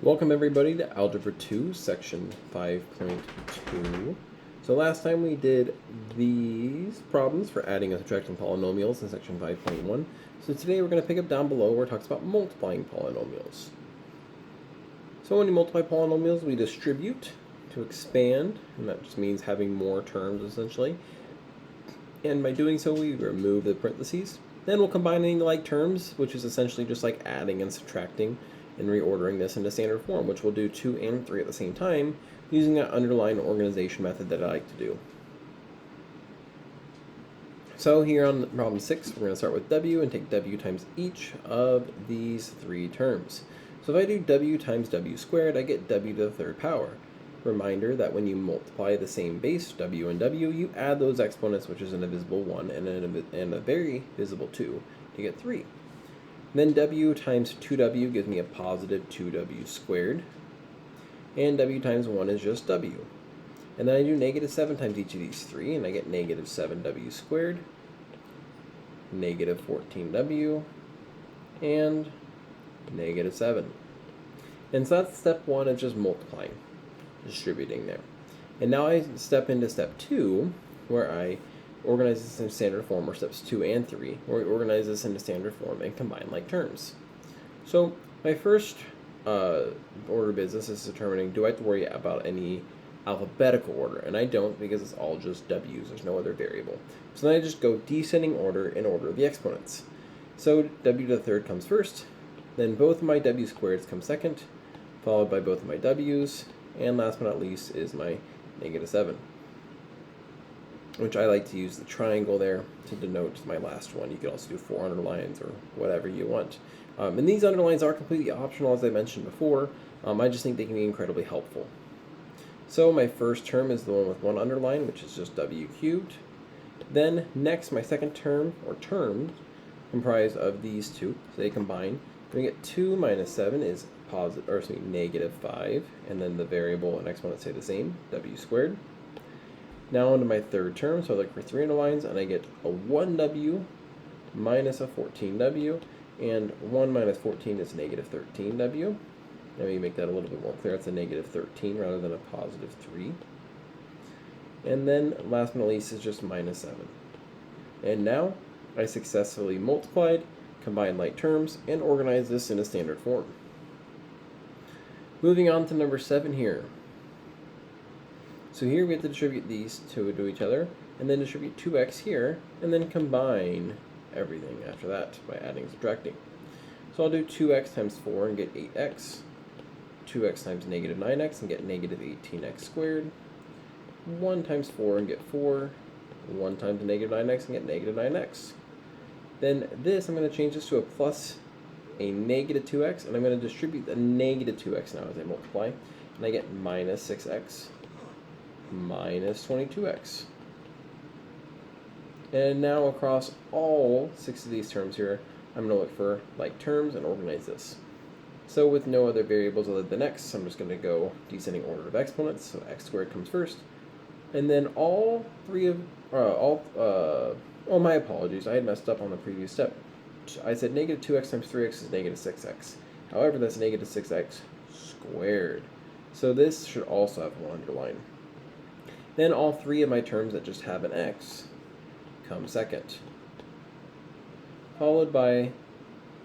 Welcome everybody to Algebra 2, Section 5.2. So last time we did these problems for adding and subtracting polynomials in Section 5.1. So today we're going to pick up down below where it talks about multiplying polynomials. So when you multiply polynomials, we distribute to expand, and that just means having more terms essentially. And by doing so, we remove the parentheses. Then we'll combine any like terms, which is essentially just like adding and subtracting, and reordering this into standard form, which we'll do 2 and 3 at the same time using that underlying organization method that I like to do. So here on problem 6, we're going to start with w and take w times each of these three terms. So if I do w times w squared, I get w to the third power. Reminder that when you multiply the same base, w and w, you add those exponents, which is an invisible 1 and a very visible 2, to get 3. Then w times 2w gives me a positive 2w squared. And w times 1 is just w. And then I do negative 7 times each of these three, and I get negative 7w squared, negative 14w, and negative 7. And so that's step 1 of just multiplying, distributing there. And now I step into step 2, where I organize this in standard form, or steps 2 and 3, where we organize this into standard form and combine like terms. So my first order of business is determining, do I have to worry about any alphabetical order? And I don't, because it's all just w's, there's no other variable. So then I just go descending order in order of the exponents. So w to the third comes first, then both of my w squareds come second, followed by both of my w's, and last but not least is my negative 7. Which I like to use the triangle there to denote my last one. You could also do 4 underlines or whatever you want. And these underlines are completely optional, as I mentioned before. I just think they can be incredibly helpful. So my first term is the one with one underline, which is just w cubed. Then next, my second term, or terms, comprise of these two. So they combine. Then we get 2 minus 7 is negative 5. And then the variable and exponent stay the same, w squared. Now onto my third term, so I look for 3 underlines, and I get a 1w minus a 14w, and 1 minus 14 is negative 13w. Let me make that a little bit more clear. It's a negative 13 rather than a positive 3. And then last but not least is just minus 7. And now I successfully multiplied, combined like terms, and organized this in a standard form. Moving on to number 7 here. So here we have to distribute these two to each other, and then distribute 2x here, and then combine everything after that by adding and subtracting. So I'll do 2x times 4 and get 8x, 2x times negative 9x and get negative 18x squared, 1 times 4 and get 4, 1 times negative 9x and get negative 9x. Then this, I'm going to change this to a plus a negative 2x, and I'm going to distribute the negative 2x now as I multiply, and I get minus 6x. Minus 22x. And now across all 6 of these terms here, I'm going to look for like terms and organize this. So with no other variables other than x, I'm just going to go descending order of exponents. So x squared comes first. And then all three of, oh my apologies, I had messed up on the previous step. I said negative 2x times 3x is negative 6x. However, that's negative 6x squared. So this should also have one underline. Then all 3 of my terms that just have an x come second, followed by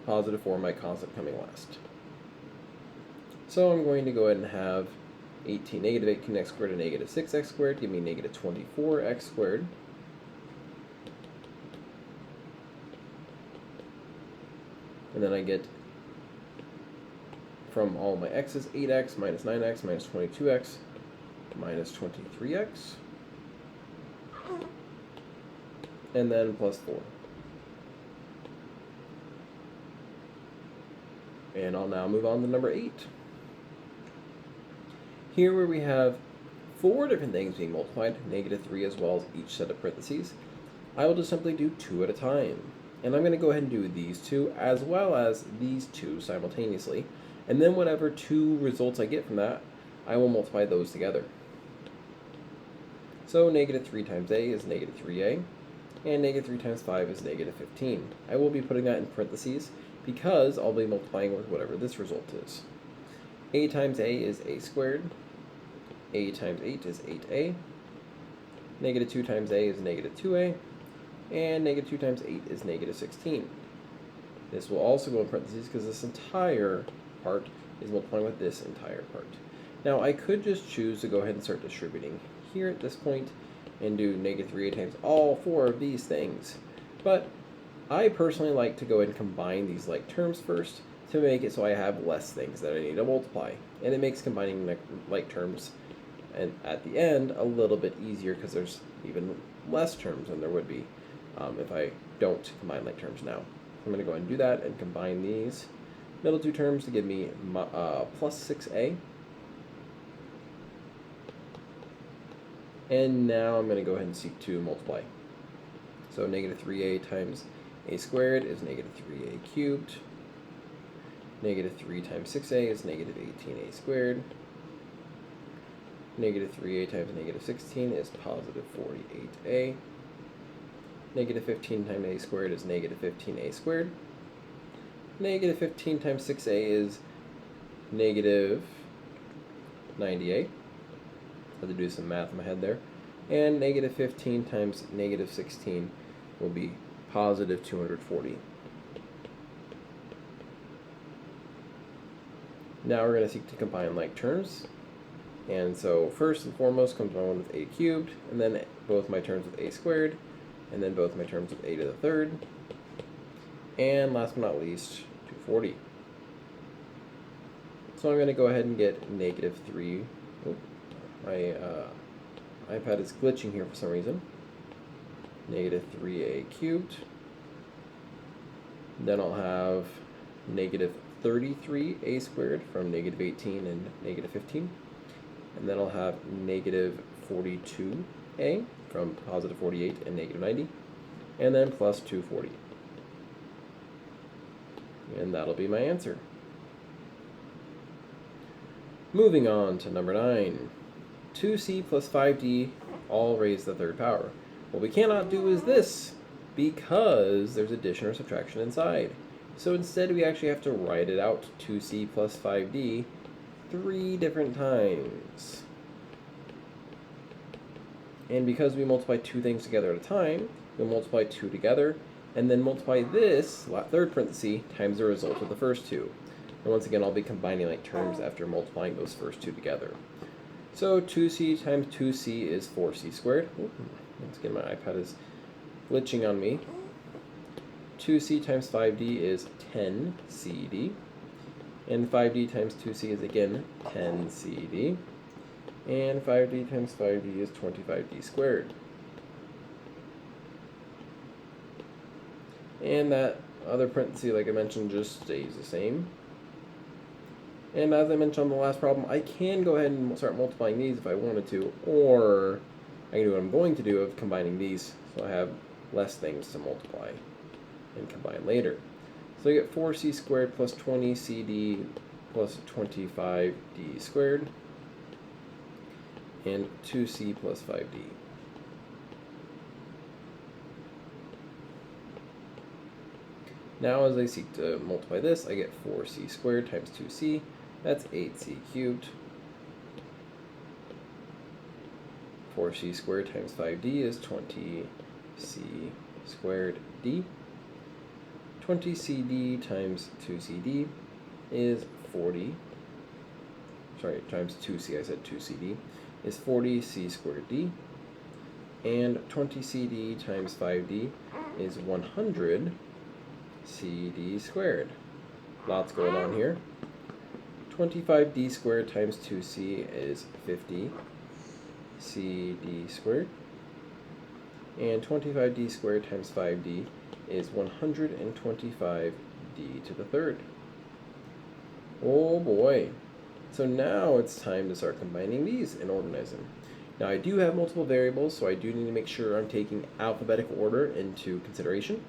positive 4, my constant, coming last. So I'm going to go ahead and have negative 18x squared and negative 6x squared give me negative 24x squared. And then I get, from all my x's, 8x minus 9x minus 22x minus 23x, and then plus 4. And I'll now move on to number 8. Here where we have 4 different things being multiplied, negative 3 as well as each set of parentheses, I will just simply do 2 at a time. And I'm going to go ahead and do these 2 as well as these 2 simultaneously. And then whatever 2 results I get from that, I will multiply those together. So negative 3 times a is negative 3a, and negative 3 times 5 is negative 15. I will be putting that in parentheses because I'll be multiplying with whatever this result is. A times A is A squared. A times 8 is 8A. Negative 2 times A is negative 2A. And negative 2 times 8 is negative 16. This will also go in parentheses because this entire part is multiplying with this entire part. Now I could just choose to go ahead and start distributing here at this point and do negative 3A times all four of these things. But I personally like to go ahead and combine these like terms first to make it so I have less things that I need to multiply. And it makes combining like terms and at the end a little bit easier because there's even less terms than there would be if I don't combine like terms now. I'm going to go ahead and do that and combine these middle two terms to give me plus 6A. And now I'm going to go ahead and seek to multiply. So negative 3A times A squared is negative 3A cubed. Negative 3 times 6A is negative 18A squared. Negative 3A times negative 16 is positive 48A. Negative 15 times A squared is negative 15A squared. Negative 15 times 6A is negative 90A. I had to do some math in my head there. And negative 15 times negative 16 will be positive 240. Now we're going to seek to combine like terms. And so first and foremost comes my one with A cubed, and then both my terms with A squared, and then both my terms with A to the third. And last but not least, 240. So I'm going to go ahead and get negative 3. Oh, my iPad is glitching here for some reason. Negative 3A cubed. Then I'll have negative 33A squared from negative 18 and negative 15. And then I'll have negative 42A from positive 48 and negative 90. And then plus 240. And that'll be my answer. Moving on to number 9. 2c plus 5d all raised to the third power. What we cannot do is this, because there's addition or subtraction inside. So instead we actually have to write it out, 2c plus 5d, 3 different times. And because we multiply two things together at a time, we'll multiply 2 together, and then multiply this, third parenthesis, times the result of the first two. And once again, I'll be combining like terms after multiplying those first two together. So 2c times 2c is 4c squared. Ooh, once again, my iPad is glitching on me. 2c times 5d is 10cd. And 5d times 2c is again 10cd. And 5d times 5d is 25d squared. And that other parenthesis, like I mentioned, just stays the same. And as I mentioned on the last problem, I can go ahead and start multiplying these if I wanted to, or I can do what I'm going to do of combining these, so I have less things to multiply and combine later. So I get 4c squared plus 20cd plus 25d squared, and 2c plus 5d. Now as I seek to multiply this, I get 4c squared times 2c, that's 8c cubed. 4c squared times 5d is 20c squared d. 20cd times 2cd is 40, times 2c, I said 2cd, is 40c squared d. And 20cd times 5d is 100 cd squared. Lots going on here. 25d squared times 2c is 50 cd squared. And 25d squared times 5d is 125d to the third. Oh boy. So now it's time to start combining these and organize them. Now I do have multiple variables, so I do need to make sure I'm taking alphabetical order into consideration.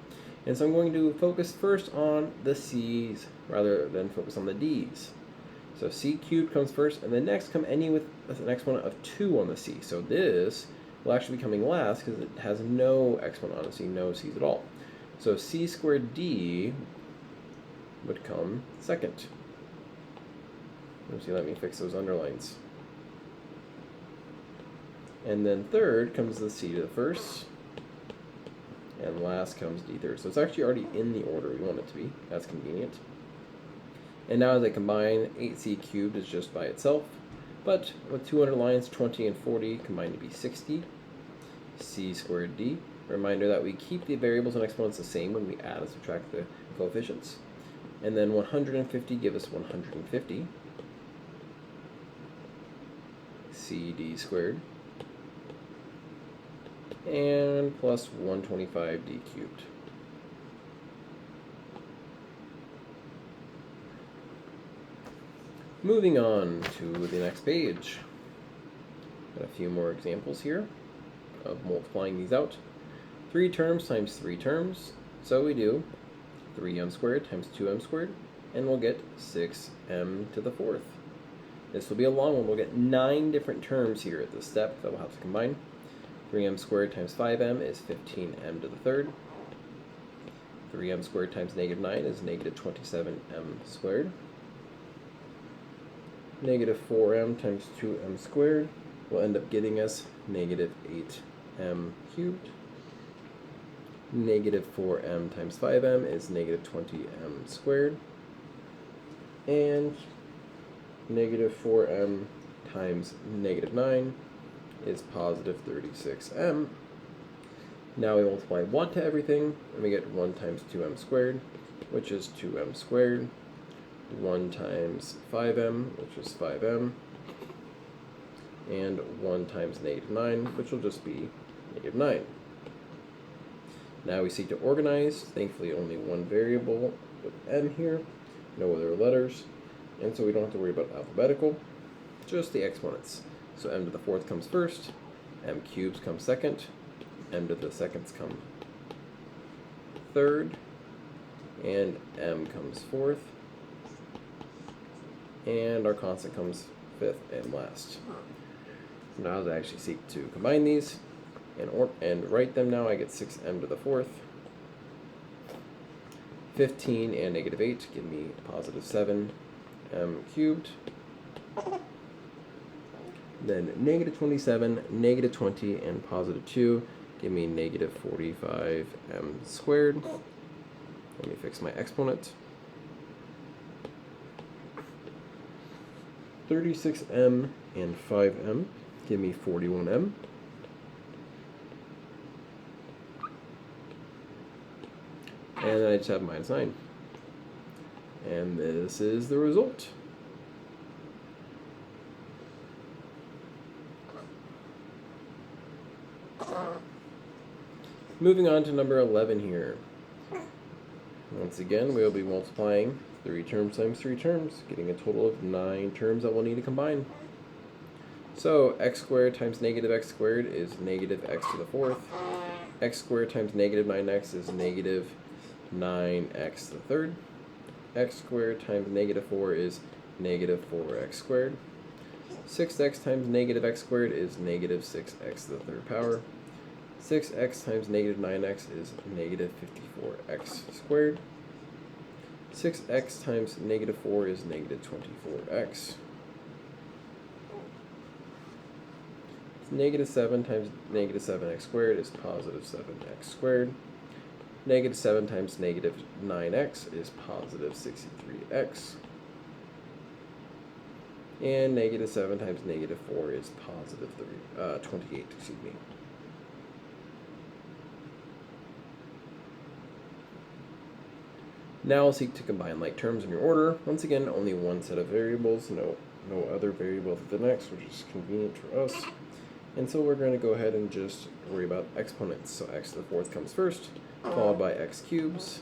And so I'm going to focus first on the c's rather than focus on the d's. So c cubed comes first, and then next come any with the next one of 2 on the c. So this will actually be coming last because it has no exponent on the c, no c's at all. So c squared d would come second. Oopsie, let me fix those underlines. And then third comes the c to the first, and last comes d third. So it's actually already in the order we want it to be. That's convenient. And now as I combine, 8c cubed is just by itself, but with 2 underlines, 20 and 40 combine to be 60. C squared d. Reminder that we keep the variables and exponents the same when we add and subtract the coefficients. And then 150 give us 150. CD squared. And plus 125d cubed. Moving on to the next page. Got a few more examples here of multiplying these out. 3 terms times 3 terms. So we do 3m squared times 2m squared, and we'll get 6m to the fourth. This will be a long one. We'll get 9 different terms here at this step that we'll have to combine. 3m squared times 5m is 15m to the third. 3m squared times negative 9 is negative 27m squared. Negative 4m times 2m squared will end up getting us negative 8m cubed. Negative 4m times 5m is negative 20m squared. And negative 4m times negative 9 is positive 36m. Now we multiply 1 to everything, and we get 1 times 2m squared, which is 2m squared. 1 times 5m, which is 5m. And 1 times negative 9, which will just be negative 9. Now we seek to organize. Thankfully only one variable with m here, no other letters, and so we don't have to worry about alphabetical, just the exponents. So m to the fourth comes first, m cubes comes second, m to the seconds come third, and m comes fourth, and our constant comes fifth and last. So now as I actually seek to combine these and write them now, I get 6m to the fourth. 15 and negative 8 give me positive 7m cubed. Then negative 27, negative 20, and positive 2 give me negative 45m squared. Let me fix my exponent. 36m and 5m give me 41m. And then I just have minus 9. And this is the result. Moving on to number 11 here. Once again, we'll be multiplying 3 terms times 3 terms, getting a total of 9 terms that we'll need to combine. So x squared times negative x squared is negative x to the fourth. X squared times negative 9x is negative 9x to the third. X squared times negative 4 is negative 4x squared. 6x times negative x squared is negative 6x to the third power. 6x times negative 9x is negative 54x squared. 6x times negative 4 is negative 24x. Negative 7 times negative 7x squared is positive 7x squared. Negative 7 times negative 9x is positive 63x. And negative 7 times negative 4 is positive 28, excuse me. Now we'll seek to combine like terms in your order. Once again, only one set of variables, no other variable to the next, which is convenient for us. And so we're going to go ahead and just worry about exponents. So x to the fourth comes first, followed by x cubes,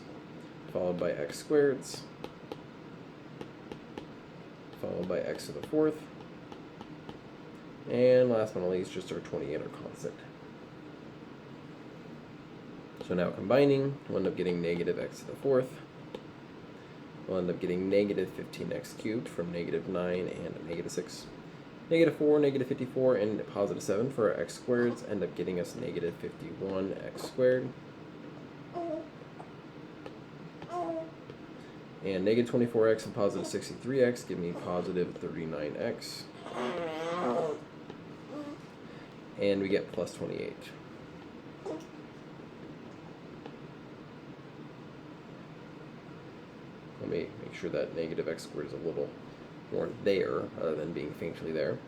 followed by x squareds, followed by x to the fourth, and last but not least, just our 28, our constant. So now combining, we'll end up getting negative x to the fourth. We'll end up getting negative 15x cubed from negative 9 and negative 6. Negative 4, negative 54, and positive 7 for our x squareds end up getting us negative 51x squared. And negative 24x and positive 63x give me positive 39x. And we get plus 28. Let me make sure that negative x squared is a little more there, other than being faintly there.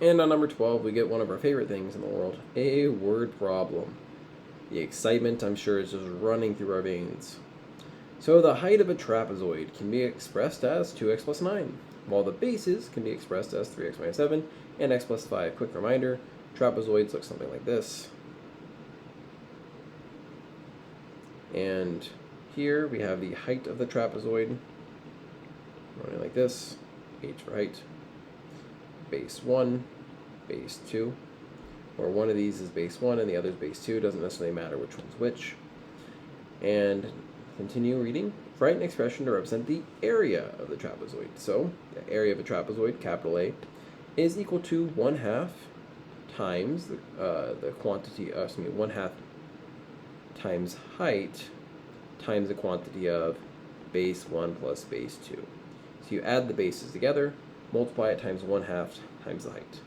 And on number 12, we get one of our favorite things in the world, a word problem. The excitement, I'm sure, is just running through our veins. So the height of a trapezoid can be expressed as 2x plus 9, while the bases can be expressed as 3x minus 7 and x plus 5. Quick reminder, trapezoids look something like this. And here we have the height of the trapezoid, running like this, h for height, base 1, base 2, or one of these is base 1 and the other is base 2, doesn't necessarily matter which one's which. And continue reading. Write an expression to represent the area of the trapezoid. So the area of a trapezoid, capital A, is equal to 1/2 times the quantity, 1/2 times height times the quantity of base 1 plus base 2. So you add the bases together, multiply it times 1/2 times the height.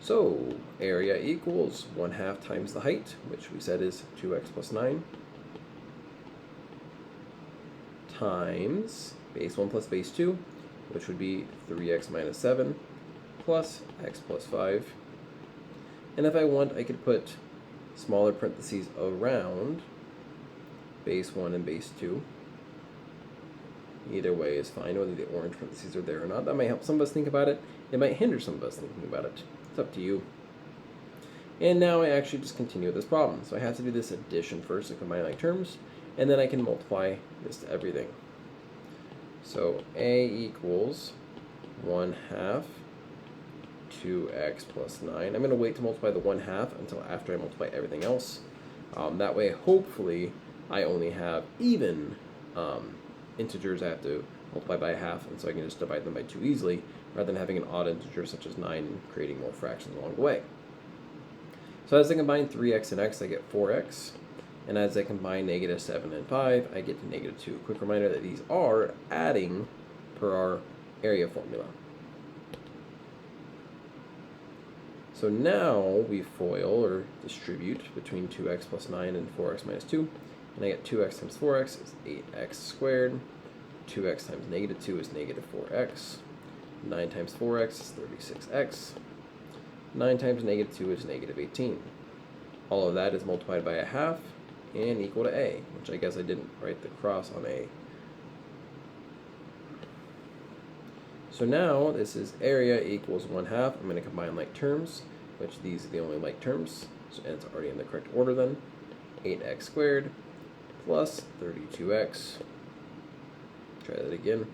So area equals 1/2 times the height, which we said is 2x plus 9, times base 1 plus base 2, which would be 3x minus 7, plus x plus 5. And if I want, I could put smaller parentheses around base 1 and base 2. Either way is fine, whether the orange parentheses are there or not. That might help some of us think about it. It might hinder some of us thinking about it. It's up to you. And now I actually just continue with this problem. So I have to do this addition first to combine like terms, and then I can multiply this to everything. So a equals 1/2 2x plus 9. I'm going to wait to multiply the 1/2 until after I multiply everything else. That way, hopefully, I only have even integers I have to multiply by 1/2, and so I can just divide them by 2 easily, rather than having an odd integer such as 9 and creating more fractions along the way. So as I combine 3x and x, I get 4x. And as I combine negative 7 and 5, I get to negative 2. Quick reminder that these are adding per our area formula. So now we FOIL, or distribute, between 2x plus 9 and 4x minus 2. And I get 2x times 4x is 8x squared. 2x times negative 2 is negative 4x. 9 times 4x is 36x. 9 times negative 2 is negative 18. All of that is multiplied by 1/2 and equal to a, which I guess I didn't write the cross on a. So now this is area equals 1/2. I'm going to combine like terms, which these are the only like terms, so it's already in the correct order then. 8x squared plus 32x. Try that again.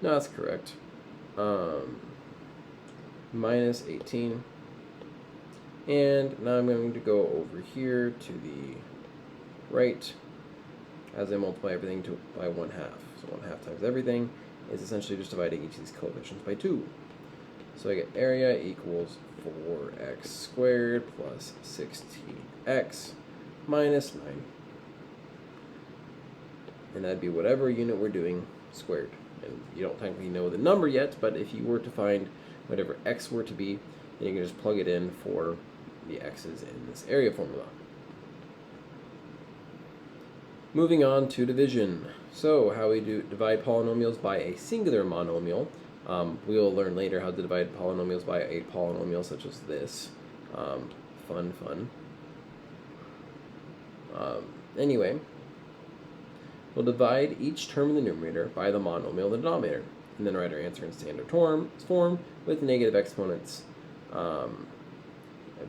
No, that's correct. Minus 18. And now I'm going to go over here to the right as I multiply everything by 1/2. So 1/2 times everything is essentially just dividing each of these coefficients by 2. So I get area equals 4x squared plus 16x minus 9. And that'd be whatever unit we're doing squared. And you don't technically know the number yet, but if you were to find whatever x were to be, then you can just plug it in for the x's in this area formula. Moving on to division. So how we divide polynomials by a singular monomial. We'll learn later how to divide polynomials by a polynomial such as this. Fun. Anyway, we'll divide each term in the numerator by the monomial in the denominator, and then write our answer in standard form with negative exponents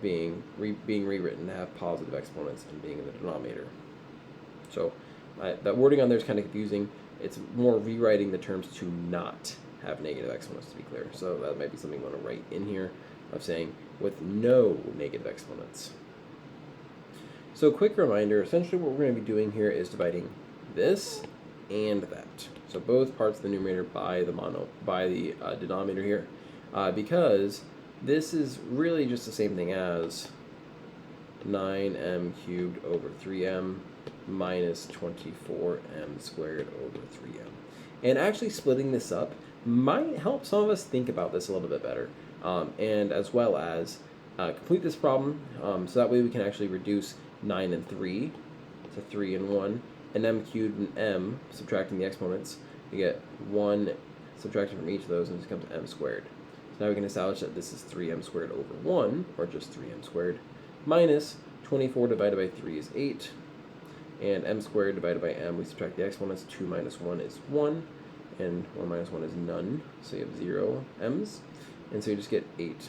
being rewritten to have positive exponents and being in the denominator. So that wording on there is kind of confusing. It's more rewriting the terms to not have negative exponents, to be clear. So that might be something you want to write in here of saying with no negative exponents. So quick reminder, essentially what we're going to be doing here is dividing this and that. So both parts of the numerator by the denominator here, because this is really just the same thing as 9m cubed over 3m minus 24m squared over 3m. And actually splitting this up might help some of us think about this a little bit better, and as well as complete this problem, so that way we can actually reduce 9 and 3 to 3 and 1, and m cubed and m, subtracting the exponents, you get 1 subtracted from each of those, and it becomes m squared. So now we can establish that this is 3m squared over 1, or just 3m squared, minus 24 divided by 3 is 8, and m squared divided by m, we subtract the exponents, 2 minus 1 is 1, and 1 minus 1 is none, so you have 0 m's, and so you just get 8m.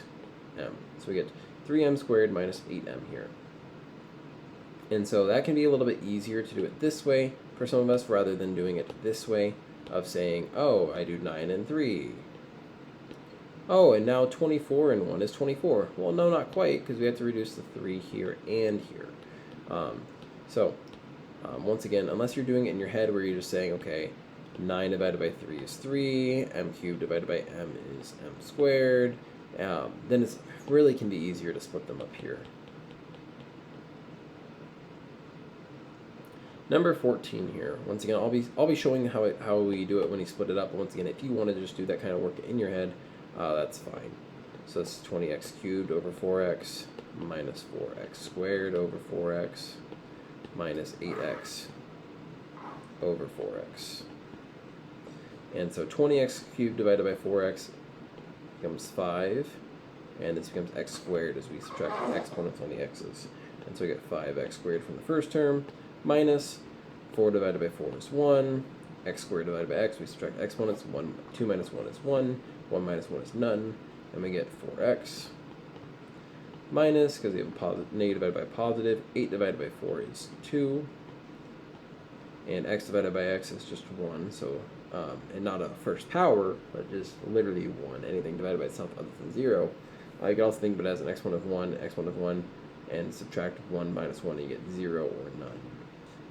So we get 3m squared minus 8m here. And so that can be a little bit easier to do it this way for some of us, rather than doing it this way of saying, oh, I do 9 and 3. Oh, and now 24 and 1 is 24. Well, no, not quite, because we have to reduce the 3 here and here. Once again, unless you're doing it in your head where you're just saying, okay, 9 divided by 3 is 3, m cubed divided by m is m squared, then it really can be easier to split them up here. Number 14 here. Once again, I'll be showing how we do it when you split it up. But once again, if you want to just do that kind of work in your head, that's fine. So it's 20x cubed over 4x minus 4x squared over 4x minus 8x over 4x. And so 20x cubed divided by 4x becomes 5, and this becomes x squared as we subtract the exponents on the x's. And so we get 5x squared from the first term, minus 4 divided by 4 is 1, x squared divided by x, we subtract exponents, 2 minus 1 is 1, 1 minus 1 is none, and we get 4x, minus, because we have a negative divided by positive, 8 divided by 4 is 2, and x divided by x is just 1, so, and not a first power, but just literally 1, anything divided by itself other than 0. You can also think of it as an exponent of 1, and subtract 1 minus 1, and you get 0 or none.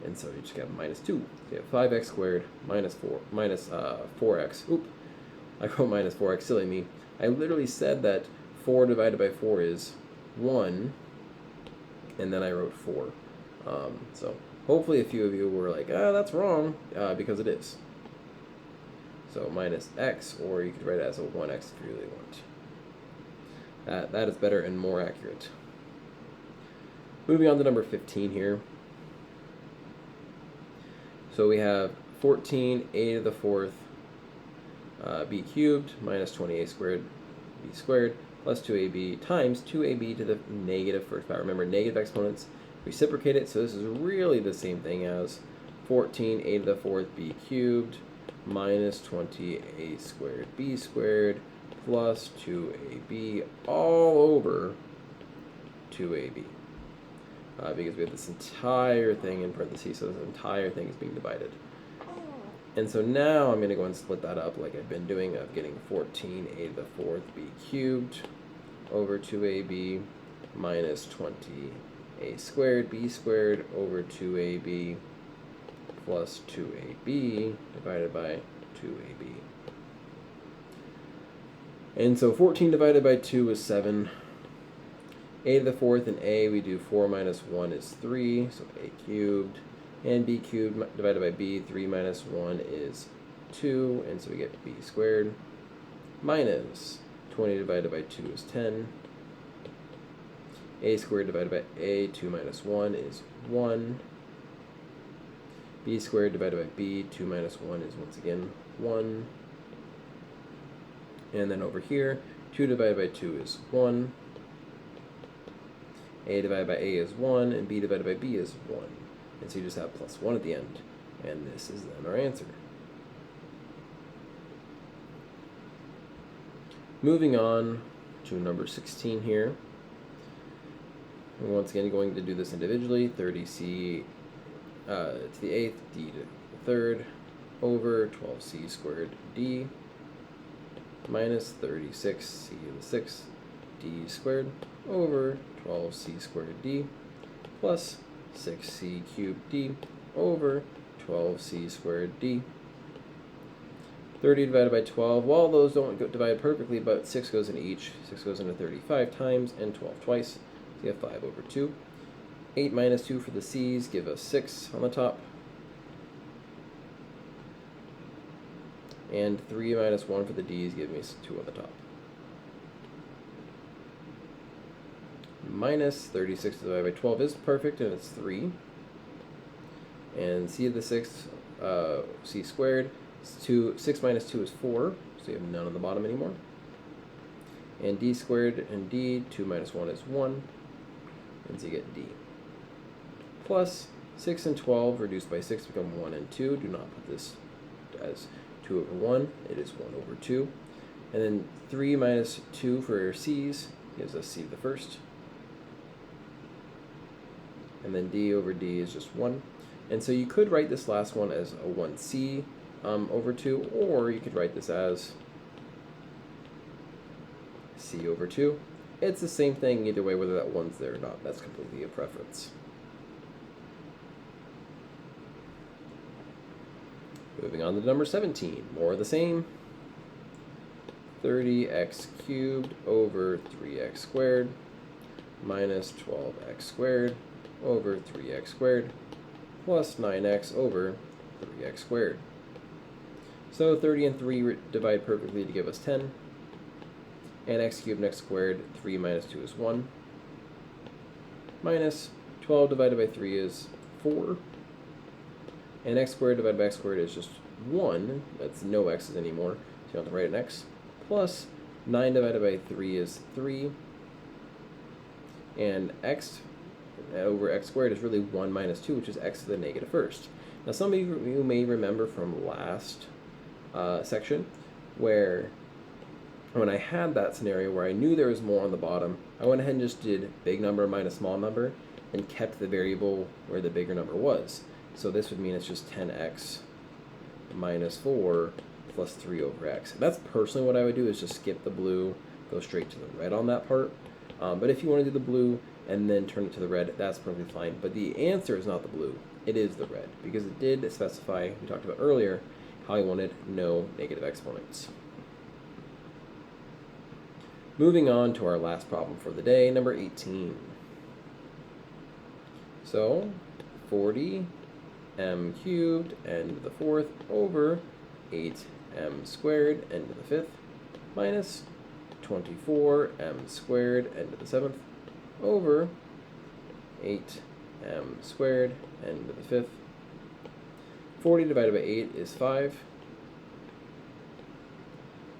And so you just get minus 2. So you have 5x squared minus 4x. Oop, I wrote minus 4x, silly me. I literally said that 4 divided by 4 is 1, and then I wrote 4. So hopefully a few of you were like, that's wrong, because it is. So minus x, or you could write it as a 1x if you really want. That is better and more accurate. Moving on to number 15 here. So we have 14 a to the 4th b cubed minus 20a squared b squared plus 2ab times 2ab to the negative first power. Remember, negative exponents reciprocate it, so this is really the same thing as 14 a to the 4th b cubed minus 20a squared b squared plus 2ab all over 2ab. Because we have this entire thing in parentheses, so this entire thing is being divided. And so now I'm going to go and split that up like I've been doing, of getting 14a to the 4th b cubed over 2ab minus 20a squared b squared over 2ab plus 2ab divided by 2ab. And so 14 divided by 2 is 7. A to the 4th and a, we do 4 minus 1 is 3, so a cubed. And b cubed divided by b, 3 minus 1 is 2, and so we get b squared. Minus 20 divided by 2 is 10. A squared divided by a, 2 minus 1 is 1. B squared divided by b, 2 minus 1 is once again 1. And then over here, 2 divided by 2 is 1. A divided by a is 1, and b divided by b is 1. And so you just have plus 1 at the end. And this is then our answer. Moving on to number 16 here. We're once again going to do this individually. 30c to the 8th, d to the 3rd, over 12c squared d, minus 36c to the 6th, d squared, over 12c squared d, plus 6c cubed d, over 12c squared d. 30 divided by 12, well, those don't divide perfectly, but 6 goes into each. 6 goes into 35 times, and 12 twice. So you have 5 over 2. 8 minus 2 for the c's give us 6 on the top. And 3 minus 1 for the d's give me 2 on the top. Minus 36 divided by 12 is perfect, and it's 3. And c to the 6, c squared, 6 minus 2 is 4, so you have none on the bottom anymore. And d squared and d, 2 minus 1 is 1, and so you get d. Plus 6 and 12 reduced by 6 become 1 and 2. Do not put this as 2 over 1, it is 1 over 2. And then 3 minus 2 for your c's gives us c to the first. And then d over d is just 1. And so you could write this last one as a 1c over 2, or you could write this as c over 2. It's the same thing either way, whether that 1's there or not. That's completely a preference. Moving on to number 17. More of the same. 30x cubed over 3x squared minus 12x squared over 3x squared plus 9x over 3x squared. So 30 and 3 divide perfectly to give us 10. And x cubed and x squared, 3 minus 2 is 1. Minus 12 divided by 3 is 4. And x squared divided by x squared is just 1. That's no x's anymore, so you don't have to write an x. Plus 9 divided by 3 is 3. And x over x squared is really 1 minus 2, which is x to the negative first. Now some of you may remember from last section where when I had that scenario where I knew there was more on the bottom, I went ahead and just did big number minus small number and kept the variable where the bigger number was. So this would mean it's just 10x minus 4 plus 3 over x. That's personally what I would do, is just skip the blue, go straight to the red on that part. But if you want to do the blue and then turn it to the red, that's perfectly fine. But the answer is not the blue, it is the red, because it did specify, we talked about earlier, how I wanted no negative exponents. Moving on to our last problem for the day, number 18. So 40 m cubed n to the 4th over 8m squared n to the 5th minus 24m squared n to the 7th over 8m squared n to the 5th. 40 divided by 8 is 5.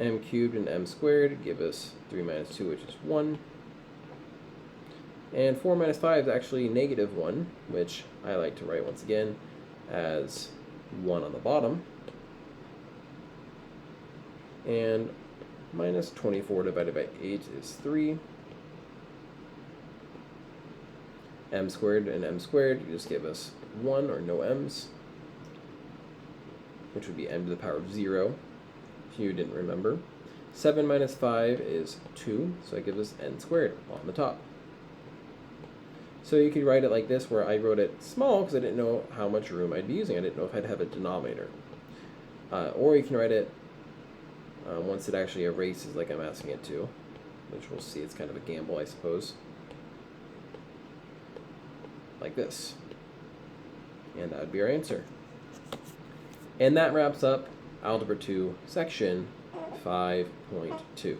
M cubed and m squared give us 3 minus 2, which is 1. And 4 minus 5 is actually negative 1, which I like to write once again as 1 on the bottom. And minus 24 divided by 8 is 3. M squared and m squared just give us 1 or no m's, which would be m to the power of 0, if you didn't remember. 7 minus 5 is 2, so that gives us n squared on the top. So you could write it like this, where I wrote it small because I didn't know how much room I'd be using. I didn't know if I'd have a denominator. Or you can write it once it actually erases like I'm asking it to, which we'll see. It's kind of a gamble, I suppose. Like this. And that would be our answer. And that wraps up Algebra 2, Section 5.2.